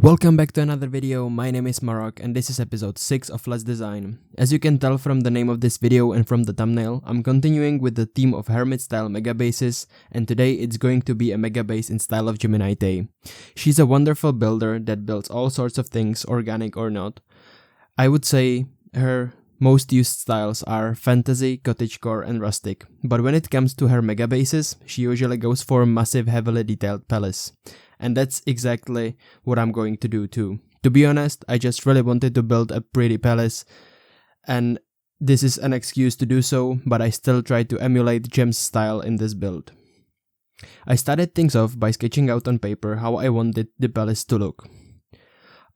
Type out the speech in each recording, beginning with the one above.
Welcome back to another video. My name is MaraK and this is episode 6 of Let's Design. As you can tell from the name of this video and from the thumbnail, I'm continuing with the theme of hermit style mega bases, and today it's going to be a mega base in style of GeminiTay. She's a wonderful builder that builds all sorts of things, organic or not. I would say her most used styles are fantasy, cottagecore and rustic, but when it comes to her mega bases, she usually goes for massive heavily detailed palace. And that's exactly what I'm going to do too. To be honest, I just really wanted to build a pretty palace, and this is an excuse to do so, but I still try to emulate Gem's style in this build. I started things off by sketching out on paper how I wanted the palace to look.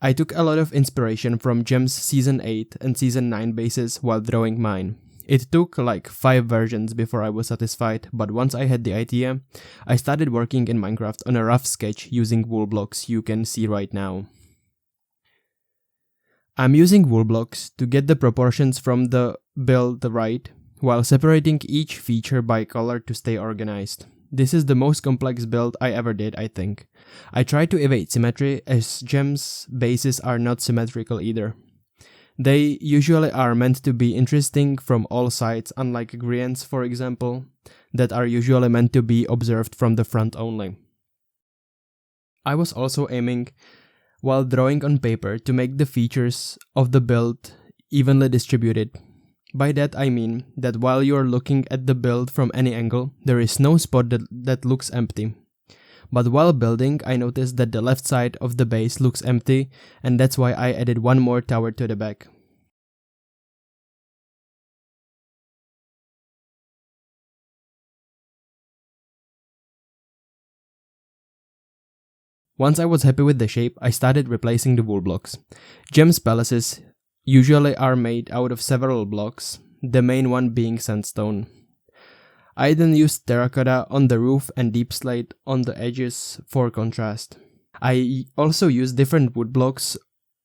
I took a lot of inspiration from Gem's Season 8 and Season 9 bases while drawing mine. It took like 5 versions before I was satisfied, but once I had the idea, I started working in Minecraft on a rough sketch using wool blocks you can see right now. I'm using wool blocks to get the proportions from the build right, while separating each feature by color to stay organized. This is the most complex build I ever did, I think. I tried to evade symmetry, as Gem's bases are not symmetrical either. They usually are meant to be interesting from all sides, unlike Grians, for example, that are usually meant to be observed from the front only. I was also aiming, while drawing on paper, to make the features of the build evenly distributed. By that I mean that while you are looking at the build from any angle, there is no spot that looks empty. But while building, I noticed that the left side of the base looks empty, and that's why I added one more tower to the back. Once I was happy with the shape, I started replacing the wool blocks. Gem's palaces usually are made out of several blocks, the main one being sandstone. I then used terracotta on the roof and deep slate on the edges for contrast. I also used different wood blocks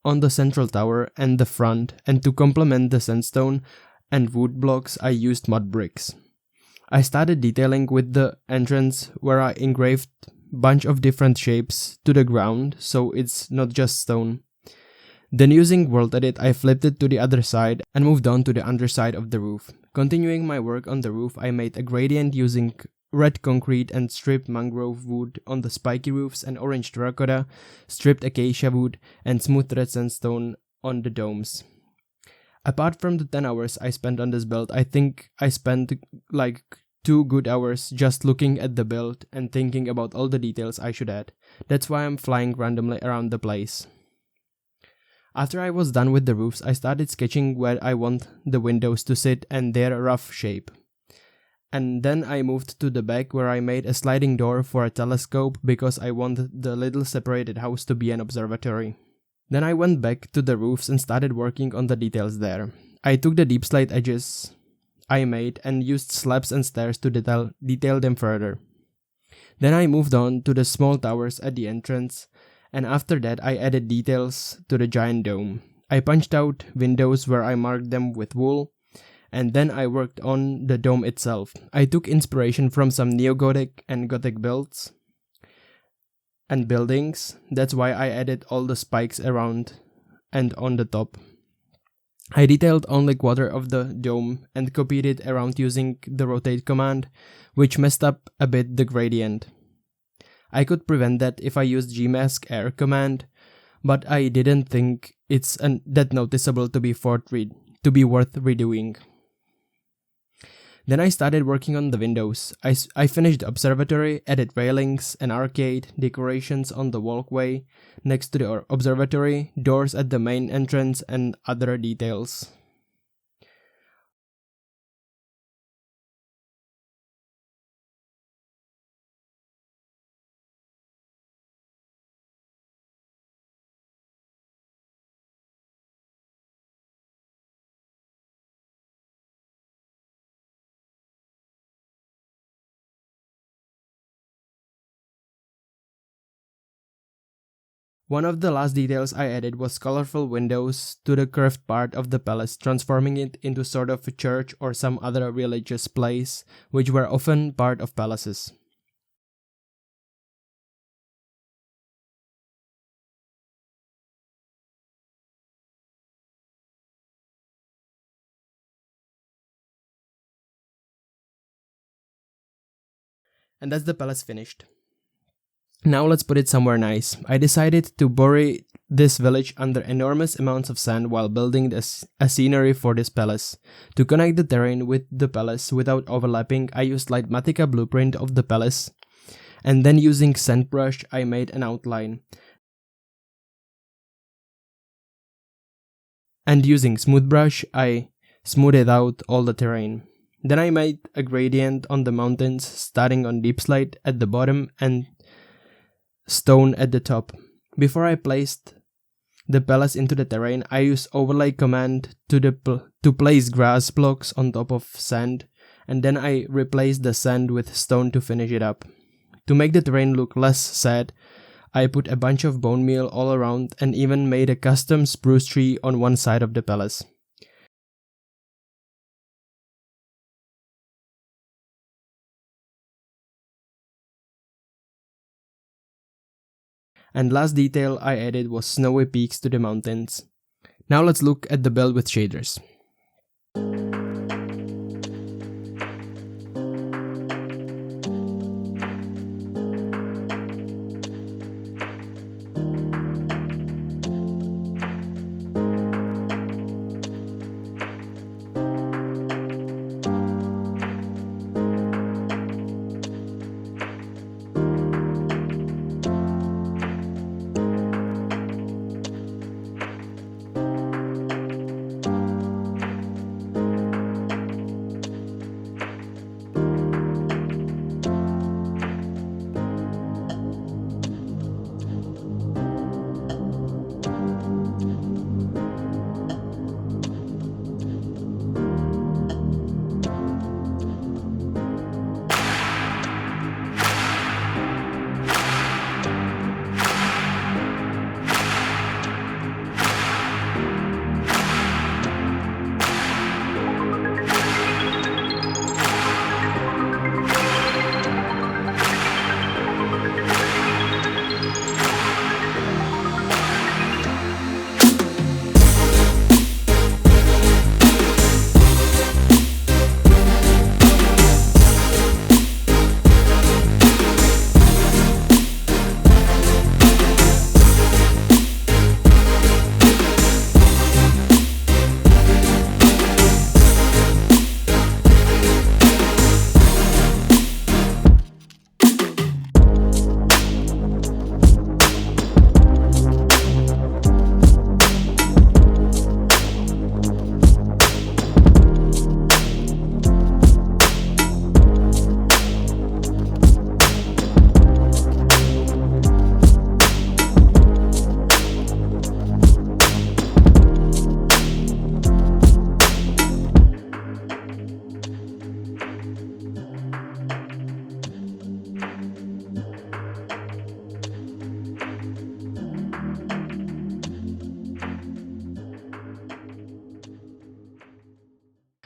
on the central tower and the front, and to complement the sandstone and wood blocks I used mud bricks. I started detailing with the entrance, where I engraved bunch of different shapes to the ground, so it's not just stone. Then using World Edit, I flipped it to the other side and moved on to the underside of the roof. Continuing my work on the roof, I made a gradient using red concrete and stripped mangrove wood on the spiky roofs, and orange terracotta, stripped acacia wood, and smooth red sandstone on the domes. Apart from the 10 hours I spent on this build, I think I spent like 2 good hours just looking at the build and thinking about all the details I should add. That's why I'm flying randomly around the place. After I was done with the roofs, I started sketching where I want the windows to sit and their rough shape. And then I moved to the back, where I made a sliding door for a telescope because I want the little separated house to be an observatory. Then I went back to the roofs and started working on the details there. I took the deep slate edges I made and used slabs and stairs to detail them further. Then I moved on to the small towers at the entrance, and after that I added details to the giant dome. I punched out windows where I marked them with wool, and then I worked on the dome itself. I took inspiration from some neo-Gothic and Gothic builds and buildings. That's why I added all the spikes around and on the top. I detailed only quarter of the dome and copied it around using the rotate command, which messed up a bit the gradient. I could prevent that if I used gmask air command, but I didn't think it's that noticeable to be worth redoing. Then I started working on the windows. I finished the observatory, added railings, an arcade, decorations on the walkway next to the observatory, doors at the main entrance, and other details. One of the last details I added was colorful windows to the curved part of the palace, transforming it into sort of a church or some other religious place, which were often part of palaces. And that's the palace finished. Now let's put it somewhere nice. I decided to bury this village under enormous amounts of sand while building a scenery for this palace. To connect the terrain with the palace without overlapping, I used Litematica blueprint of the palace, and then using sand brush I made an outline. And using smooth brush I smoothed out all the terrain. Then I made a gradient on the mountains, starting on deep slate at the bottom and stone at the top. Before I placed the palace into the terrain, I used overlay command to place grass blocks on top of sand, and then I replaced the sand with stone to finish it up. To make the terrain look less sad, I put a bunch of bone meal all around and even made a custom spruce tree on one side of the palace. And last detail I added was snowy peaks to the mountains. Now let's look at the build with shaders.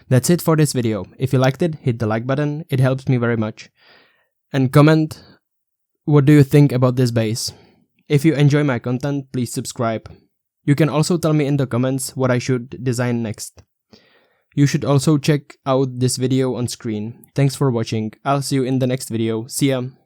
That's it for this video. If you liked it, hit the like button, it helps me very much. And comment, what do you think about this base? If you enjoy my content, please subscribe. You can also tell me in the comments what I should design next. You should also check out this video on screen. Thanks for watching. I'll see you in the next video. See ya!